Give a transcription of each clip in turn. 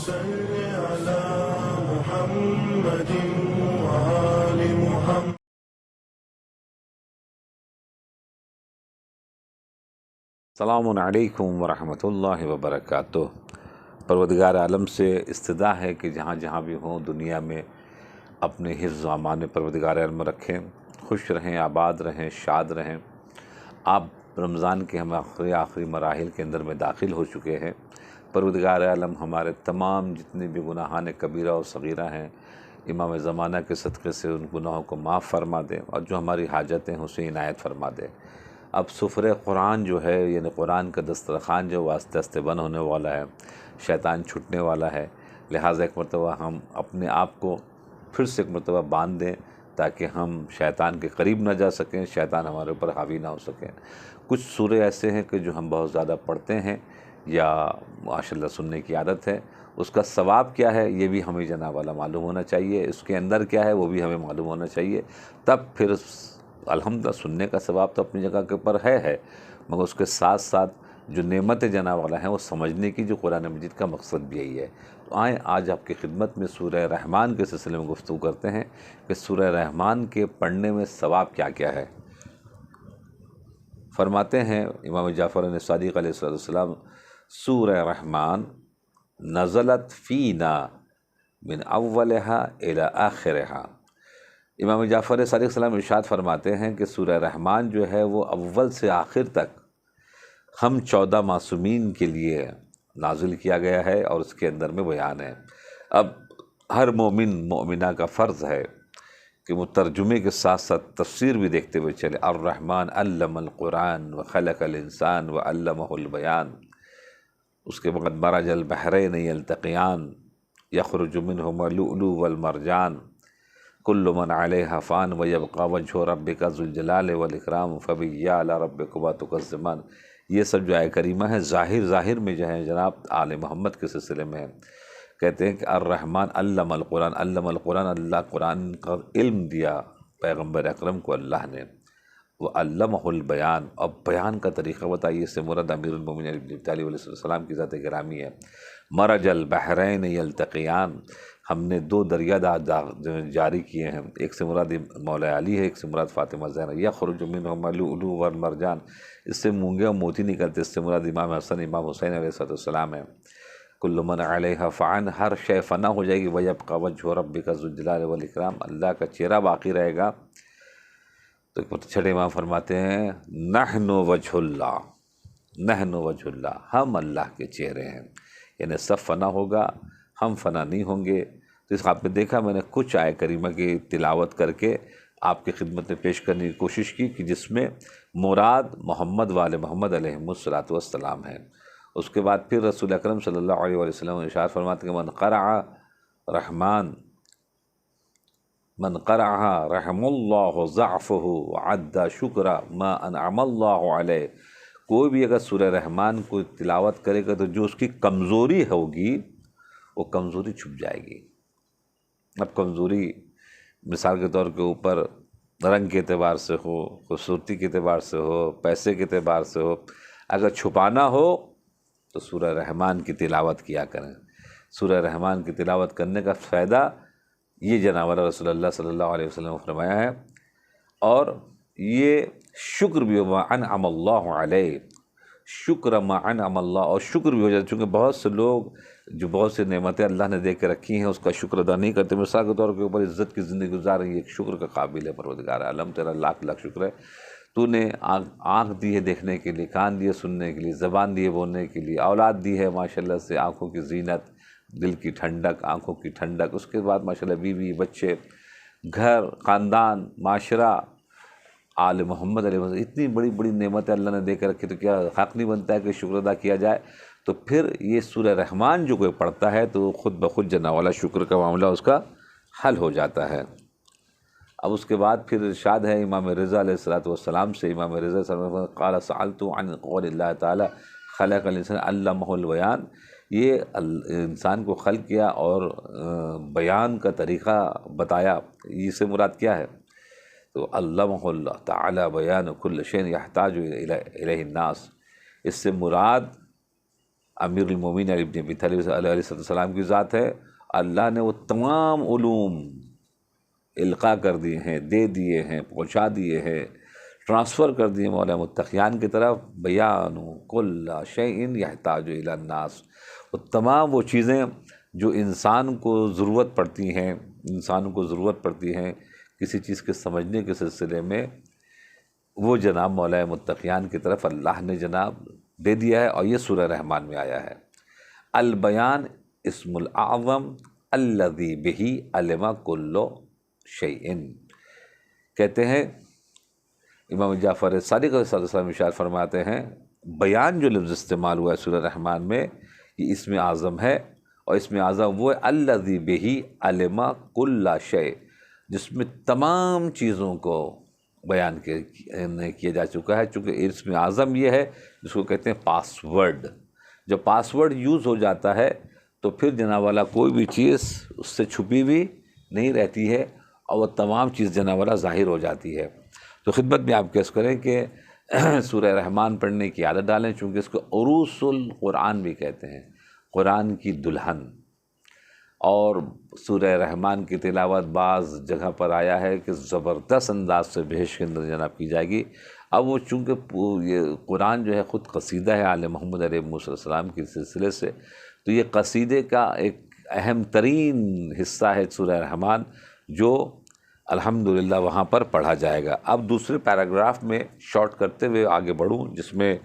صل على محمد وآل محمد. السلام علیکم ورحمۃ اللہ وبرکاتہ. پروردگار عالم سے استدعا ہے کہ جہاں جہاں بھی ہوں دنیا میں اپنے حفظ و امان پروردگار عالم رکھیں، خوش رہیں، آباد رہیں، شاد رہیں. آپ رمضان کے ہم آخری مراحل کے اندر میں داخل ہو چکے ہیں. پروردگار عالم ہمارے تمام جتنے بھی گناہان کبیرہ و صغیرہ ہیں امام زمانہ کے صدقے سے ان گناہوں کو معاف فرما دے، اور جو ہماری حاجتیں ہیں اسے عنایت فرما دے. اب سفرِ قرآن جو ہے، یعنی قرآن کا دسترخوان جو آہستہ آہستہ بند ہونے والا ہے، شیطان چھٹنے والا ہے. لہٰذا ایک مرتبہ ہم اپنے آپ کو پھر سے ایک مرتبہ باندھ دیں تاکہ ہم شیطان کے قریب نہ جا سکیں، شیطان ہمارے اوپر حاوی نہ ہو سکیں. کچھ سورے ایسے ہیں کہ جو ہم بہت زیادہ پڑھتے ہیں یا ماشاء اللہ سننے کی عادت ہے، اس کا ثواب کیا ہے یہ بھی ہمیں جناب والا معلوم ہونا چاہیے، اس کے اندر کیا ہے وہ بھی ہمیں معلوم ہونا چاہیے. تب پھر الحمدللہ سننے کا ثواب تو اپنی جگہ کے اوپر ہے، مگر اس کے ساتھ ساتھ جو نعمت جناب والا ہیں وہ سمجھنے کی، جو قرآن مجید کا مقصد بھی یہی ہے. تو آئیں آج آپ کی خدمت میں سورہ رحمان کے سلسلے میں گفتگو کرتے ہیں کہ سورہ رحمان کے پڑھنے میں ثواب کیا کیا ہے. فرماتے ہیں امام جعفر صادق علیہ السلام، سورہ رحمان نزلت فینا من اولہا الی آخرہا. امام جعفر صادق السلام ارشاد فرماتے ہیں کہ سورہ رحمان جو ہے وہ اول سے آخر تک ہم 14 معصومین کے لیے نازل کیا گیا ہے، اور اس کے اندر میں بیان ہے. اب ہر مومن مومنہ کا فرض ہے کہ وہ ترجمے کے ساتھ ساتھ تفسیر بھی دیکھتے ہوئے چلے. الرحمن علم القرآن وخلق الانسان وعلمہ البیان. اس کے بعد مرج البحرین یلتقیان یخرج منہما اللؤلؤ والمرجان کل من علیہا فان ویبقی وجہ ربک ذو الجلال والاکرام فبأی آلاء ربکما تکذبان. یہ سب جو آیہ کریمہ ہے ظاہر میں جو ہے جناب آل محمد کے سلسلے میں کہتے ہیں کہ الرحمن علم القرآن. علم القرآن، اللہ قرآن کا علم دیا پیغمبر اکرم کو اللہ نے. وعلمہ البیان، اور بیان کا طریقہ بتائیے. اس سے مراد امیر المومنین ابن ابی طالب علیہ السلام کی ذات گرامی ہے. مرج البحرین یلتقیان، ہم نے 2 دریا جاری کیے ہیں. ایک سے مراد مولا علی ہے، ایک سے مراد فاطمہ زہرا. یخرج منہما اللؤلؤ والمرجان، اس سے مونگے اور موتی نکلتے. اس سے مراد امام حسن امام حسین علیہ السلام ہے. کل من علیہا فان، ہر شے فنا ہو جائے گی. ویبقی وجہ ربک ذو الجلال والاکرام، اللہ کا چہرہ باقی رہے گا. تو چھٹے امام فرماتے ہیں نحن وجہ اللہ، نحن وجہ اللہ، ہم اللہ کے چہرے ہیں. یعنی سب فنا ہوگا، ہم فنا نہیں ہوں گے. تو اس آپ نے دیکھا میں نے کچھ آیہ کریمہ کی تلاوت کر کے آپ کی خدمت میں پیش کرنے کی کوشش کی کہ جس میں مراد محمد وآل محمد علیہم الصلوۃ والسلام ہے. اس کے بعد پھر رسول اکرم صلی اللہ علیہ وسلم ارشاد فرماتے ہیں من قرأ رحمان، من قرأها رحم اللہ ضعفہ وعد شکر ما انعم اللہ علیہ. کوئی بھی اگر سورہ رحمان کو تلاوت کرے گا تو جو اس کی کمزوری ہوگی وہ کمزوری چھپ جائے گی. اب کمزوری مثال کے طور کے اوپر رنگ کے اعتبار سے ہو، خوبصورتی کے اعتبار سے ہو، پیسے کے اعتبار سے ہو، اگر چھپانا ہو تو سورہ رحمان کی تلاوت کیا کریں. سورہ رحمان کی تلاوت کرنے کا فائدہ یہ جناب رسول اللہ صلی اللہ علیہ وسلم نے فرمایا ہے. اور یہ شکر بھی ما انعم اللہ علیہ، شکر ما انعم اللہ، اور شکر بھی ہو جاتا ہے. چونکہ بہت سے لوگ جو بہت سی نعمتیں اللہ نے دے کے رکھی ہیں اس کا شکر ادا نہیں کرتے. مثال کے طور کے اوپر عزت کی زندگی گزار رہی ہے، ایک شکر کا قابل ہے. پروردگار عالم تیرا لاکھ لاکھ شکر ہے، تو نے آنکھ دی ہے دیکھنے کے لیے، کان دیے سننے کے لیے، زبان دی ہے بولنے کے لیے، اولاد دی ہے ماشاءاللہ سے، آنکھوں کی زینت، دل کی ٹھنڈک، آنکھوں کی ٹھنڈک. اس کے بعد ماشاءاللہ بیوی، بچے، گھر، خاندان، معاشرہ، آل محمد علیہ وسلم، اتنی بڑی بڑی نعمتیں اللہ نے دے کر رکھی. تو کیا حق نہیں بنتا ہے کہ شکر ادا کیا جائے؟ تو پھر یہ سورہ رحمان جو کوئی پڑھتا ہے تو خود بخود جناب والا شکر کا معاملہ اس کا حل ہو جاتا ہے. اب اس کے بعد پھر ارشاد ہے امام رضا علیہ السلام سے. امام رضا صلی اللہ علیہ وسلم قال سألت عن قول اللہ تعالی خلق الانسان علمہ البیان. یہ انسان کو خلق کیا اور بیان کا طریقہ بتایا، اس سے مراد کیا ہے؟ تو علمہ اللہ تعالی بیان کل شیء یحتاج الیہ الناس. اس سے مراد امیر المومنین علی بن ابی طالب علیہ السلام کی ذات ہے، اللہ نے وہ تمام علوم القاء کر دیے ہیں، دے دیے ہیں، پہنچا دیے ہیں، ٹرانسفر کر دیے مولا متقیان کی طرف۔ بیان کل شیء یحتاج الی الناس، وہ تمام وہ چیزیں جو انسان کو ضرورت پڑتی ہیں، انسان کو ضرورت پڑتی ہیں کسی چیز کے سمجھنے کے سلسلے میں، وہ جناب مولا متقیان کی طرف اللہ نے جناب دے دیا ہے، اور یہ سورہ رحمان میں آیا ہے۔ البیان اسم الاعظم الذی بہ علم کل شیء، کہتے ہیں امام جعفر صادق علیہ السلام ارشاد فرماتے ہیں بیان جو لفظ استعمال ہوا ہے سورہ رحمان میں، یہ اسم اعظم ہے، اور اسم اعظم وہ ہے الذی بہ علم کل شیء، جس میں تمام چیزوں کو بیان کیا جا چکا ہے۔ چونکہ اسم اعظم یہ ہے جس کو کہتے ہیں پاس ورڈ، جب پاس ورڈ یوز ہو جاتا ہے تو پھر جناب والا کوئی بھی چیز اس سے چھپی ہوئی نہیں رہتی ہے، اور وہ تمام چیز جناب والا ظاہر ہو جاتی ہے۔ تو خدمت میں آپ کیس کریں کہ سورہ رحمان پڑھنے کی عادت ڈالیں، چونکہ اس کو عروس القرآن بھی کہتے ہیں، قرآن کی دلہن۔ اور سورہ رحمان کی تلاوت بعض جگہ پر آیا ہے کہ زبردست انداز سے بہشت کے اندر جناب کی جائے گی۔ اب وہ چونکہ یہ قرآن جو ہے خود قصیدہ ہے آل محمد علیہ السلام کے سلسلے سے، تو یہ قصیدے کا ایک اہم ترین حصہ ہے سورہ رحمان، جو الحمدللہ وہاں پر پڑھا جائے گا۔ اب دوسرے پیراگراف میں شارٹ کرتے ہوئے آگے بڑھوں، جس میں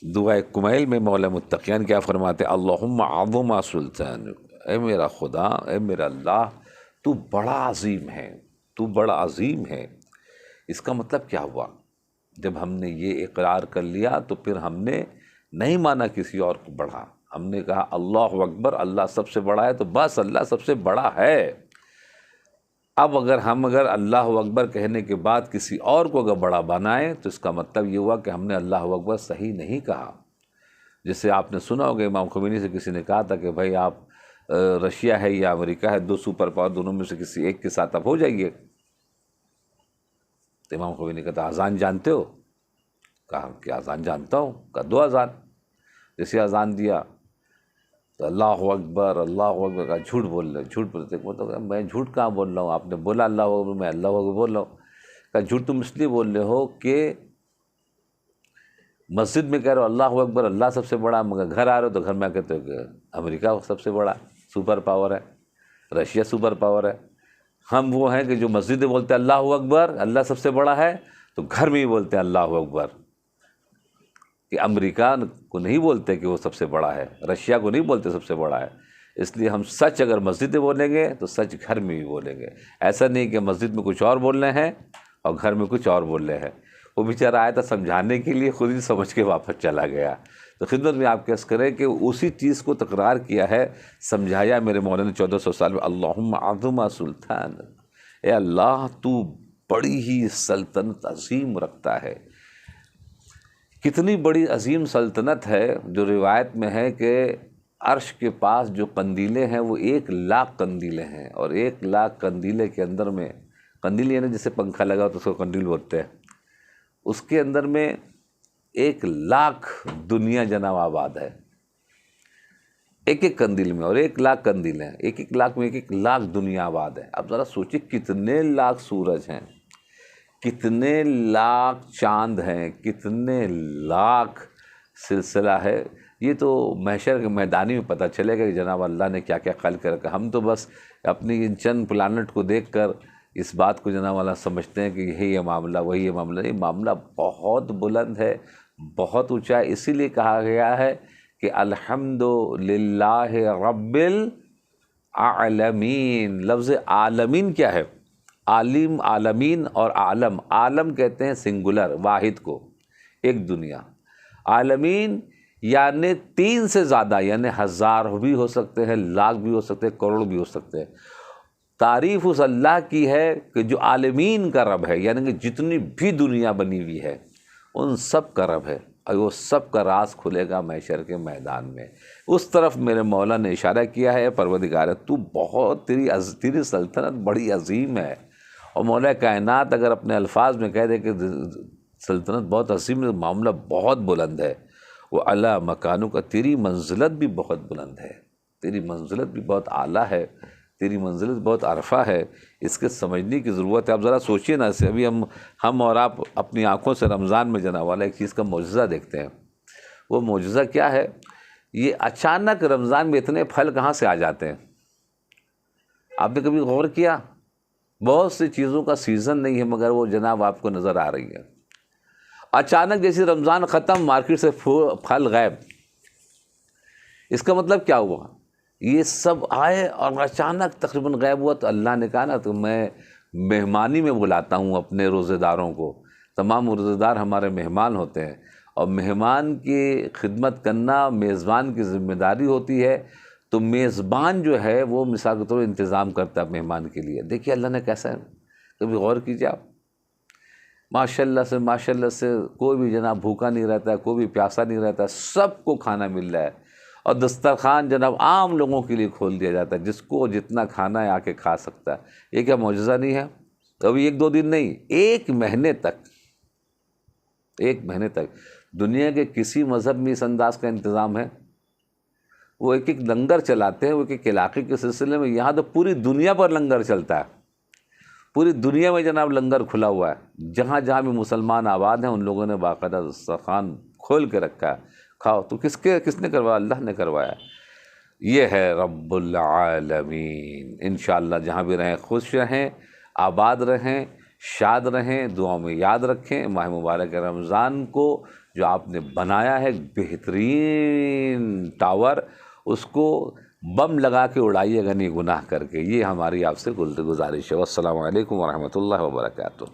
دعائے کمیل میں مولا متقیان کیا فرماتے ہیں؟ اللہم عظم سلطان، اے میرا خدا، اے میرا اللہ، تو بڑا عظیم ہے، تو بڑا عظیم ہے۔ اس کا مطلب کیا ہوا؟ جب ہم نے یہ اقرار کر لیا تو پھر ہم نے نہیں مانا کسی اور کو بڑا، ہم نے کہا اللہ اکبر، اللہ سب سے بڑا ہے، تو بس اللہ سب سے بڑا ہے۔ اب اگر اللہ اکبر کہنے کے بعد کسی اور کو اگر بڑا بنائیں تو اس کا مطلب یہ ہوا کہ ہم نے اللہ اکبر صحیح نہیں کہا۔ جسے آپ نے سنا ہوگا امام خمینی سے کسی نے کہا تھا کہ بھائی آپ رشیا ہے یا امریکہ ہے، دو سپر پاور، دونوں میں سے کسی ایک کے ساتھ آپ ہو جائیے۔ تو امام خمینی کہتا اذان جانتے ہو؟ کہا کہ اذان جانتا ہوں۔ کہا دو اذان۔ جیسے اذان دیا تو اللہ اکبر، اللہ اکبر، کہا جھوٹ بول رہے، جھوٹ بولتے۔ مطلب میں جھوٹ کہاں بول رہا ہوں، آپ نے بولا اللہ اکبر، میں اللہ اکبر بول رہا ہوں۔ کہا جھوٹ تم اس لیے بول رہے ہو کہ مسجد میں کہہ رہے ہو اللہ اکبر، اللہ سب سے بڑا، مگر گھر آ رہے ہو تو گھر میں کہتے ہو کہ امریکہ سب سے بڑا سپر پاور ہے، رشیا سپر پاور ہے۔ ہم وہ ہیں کہ جو مسجد میں بولتے ہیں اللہ اکبر، اللہ سب سے بڑا ہے، تو گھر میں ہی بولتے ہیں اللہ اکبر، کہ امریکہ کو نہیں بولتے کہ وہ سب سے بڑا ہے، رشیا کو نہیں بولتے سب سے بڑا ہے۔ اس لیے ہم سچ اگر مسجد میں بولیں گے تو سچ گھر میں بھی بولیں گے۔ ایسا نہیں کہ مسجد میں کچھ اور بول رہے ہیں اور گھر میں کچھ اور بول رہے ہیں۔ وہ بیچارہ آیا تھا سمجھانے کے لیے، خود ہی سمجھ کے واپس چلا گیا۔ تو خدمت میں آپ کیس کریں کہ اسی چیز کو تکرار کیا ہے، سمجھایا میرے مولا نے 1400 سال میں، اللہم عظم سلطان، اے اللہ تو بڑی ہی سلطنت عظیم رکھتا ہے۔ کتنی بڑی عظیم سلطنت ہے، جو روایت میں ہے کہ عرش کے پاس جو قندیلیں ہیں وہ 1,00,000 قندیلیں ہیں، اور 1,00,000 قندیلے کے اندر میں، قندیل یعنی جیسے پنکھا لگا تو اس کو قندیل بولتے ہیں، اس کے اندر میں 1,00,000 دنیا جناب آباد ہے، ایک ایک قندیل میں، اور 1,00,000 قندیل ہیں، 1,00,000 میں 1,00,000 دنیا آباد ہے۔ اب ذرا سوچیں کتنے لاکھ سورج ہیں، کتنے لاکھ چاند ہیں، کتنے لاکھ سلسلہ ہے۔ یہ تو محشر کے میدانی میں پتہ چلے گا کہ جناب اللہ نے کیا کیا خلق کر رکھا۔ ہم تو بس اپنی ان چند پلانٹ کو دیکھ کر اس بات کو جناب اللہ سمجھتے ہیں کہ یہی یہ معاملہ، وہی یہ معاملہ۔ یہ معاملہ بہت بلند ہے، بہت اونچا ہے۔ اسی لیے کہا گیا ہے کہ الحمدللہ رب العالمین۔ لفظ عالمین کیا ہے؟ عالم، عالمین اور عالم۔ عالم کہتے ہیں سنگولر، واحد کو، ایک دنیا۔ عالمین یعنی 3 سے زیادہ، یعنی 1000 بھی ہو سکتے ہیں، لاکھ بھی ہو سکتے ہیں، کروڑ بھی ہو سکتے ہیں۔ تعریف اس اللہ کی ہے کہ جو عالمین کا رب ہے، یعنی کہ جتنی بھی دنیا بنی ہوئی ہے ان سب کا رب ہے، اور وہ سب کا راز کھلے گا محشر کے میدان میں۔ اس طرف میرے مولا نے اشارہ کیا ہے، پروردگار تو بہت تیری سلطنت بڑی عظیم ہے۔ اور مولا کائنات اگر اپنے الفاظ میں کہہ دے کہ سلطنت بہت عظیم ہے، معاملہ بہت بلند ہے۔ وہ اعلیٰ مکانوں کا، تیری منزلت بھی بہت بلند ہے، تیری منزلت بھی بہت اعلیٰ ہے، تیری منزلت بہت عرفہ ہے، اس کے سمجھنے کی ضرورت ہے۔ آپ ذرا سوچئے نا، اسے ابھی ہم اور آپ اپنی آنکھوں سے رمضان میں جناب والا ایک چیز کا معجزہ دیکھتے ہیں۔ وہ معجزہ کیا ہے؟ یہ اچانک رمضان میں اتنے پھل کہاں سے آ جاتے ہیں؟ آپ نے کبھی غور کیا؟ بہت سی چیزوں کا سیزن نہیں ہے مگر وہ جناب آپ کو نظر آ رہی ہے۔ اچانک جیسے رمضان ختم، مارکیٹ سے پھل غائب۔ اس کا مطلب کیا ہوا؟ یہ سب آئے اور اچانک تقریباً غائب ہوا، تو اللہ نے کہا نا تو میں مہمانی میں بلاتا ہوں اپنے روزے داروں کو۔ تمام روزے دار ہمارے مہمان ہوتے ہیں، اور مہمان کی خدمت کرنا میزبان کی ذمہ داری ہوتی ہے، تو میزبان جو ہے وہ مثال کے طور پر انتظام کرتا ہے مہمان کے لیے۔ دیکھیے اللہ نے کیسا ہے، کبھی غور کیجیے آپ۔ ماشاء اللہ سے کوئی بھی جناب بھوکا نہیں رہتا ہے، کوئی بھی پیاسا نہیں رہتا ہے، سب کو کھانا مل رہا ہے، اور دسترخوان جناب عام لوگوں کے لیے کھول دیا جاتا ہے، جس کو جتنا کھانا ہے آ کے کھا سکتا ہے۔ یہ کیا معجزہ نہیں ہے؟ کبھی ایک دو دن نہیں، ایک مہینے تک دنیا کے کسی مذہب میں اس انداز کا انتظام ہے؟ وہ ایک ایک لنگر چلاتے ہیں، وہ ایک ایک علاقے کے سلسلے میں، یہاں تو پوری دنیا پر لنگر چلتا ہے، پوری دنیا میں جناب لنگر کھلا ہوا ہے، جہاں جہاں بھی مسلمان آباد ہیں ان لوگوں نے باقاعدہ دسترخوان کھول کے رکھا ہے، کھاؤ۔ تو کس نے کروایا؟ اللہ نے کروایا۔ یہ ہے رب العالمین۔ انشاءاللہ جہاں بھی رہیں خوش رہیں، آباد رہیں، شاد رہیں، دعاؤں میں یاد رکھیں ماہ مبارک رمضان کو جو آپ نے بنایا ہے بہترین ٹاور، اس کو بم لگا کے اڑائیے گا نہیں گناہ کر کے۔ یہ ہماری آپ سے گزارش ہے۔ والسلام علیکم ورحمۃ اللہ وبرکاتہ۔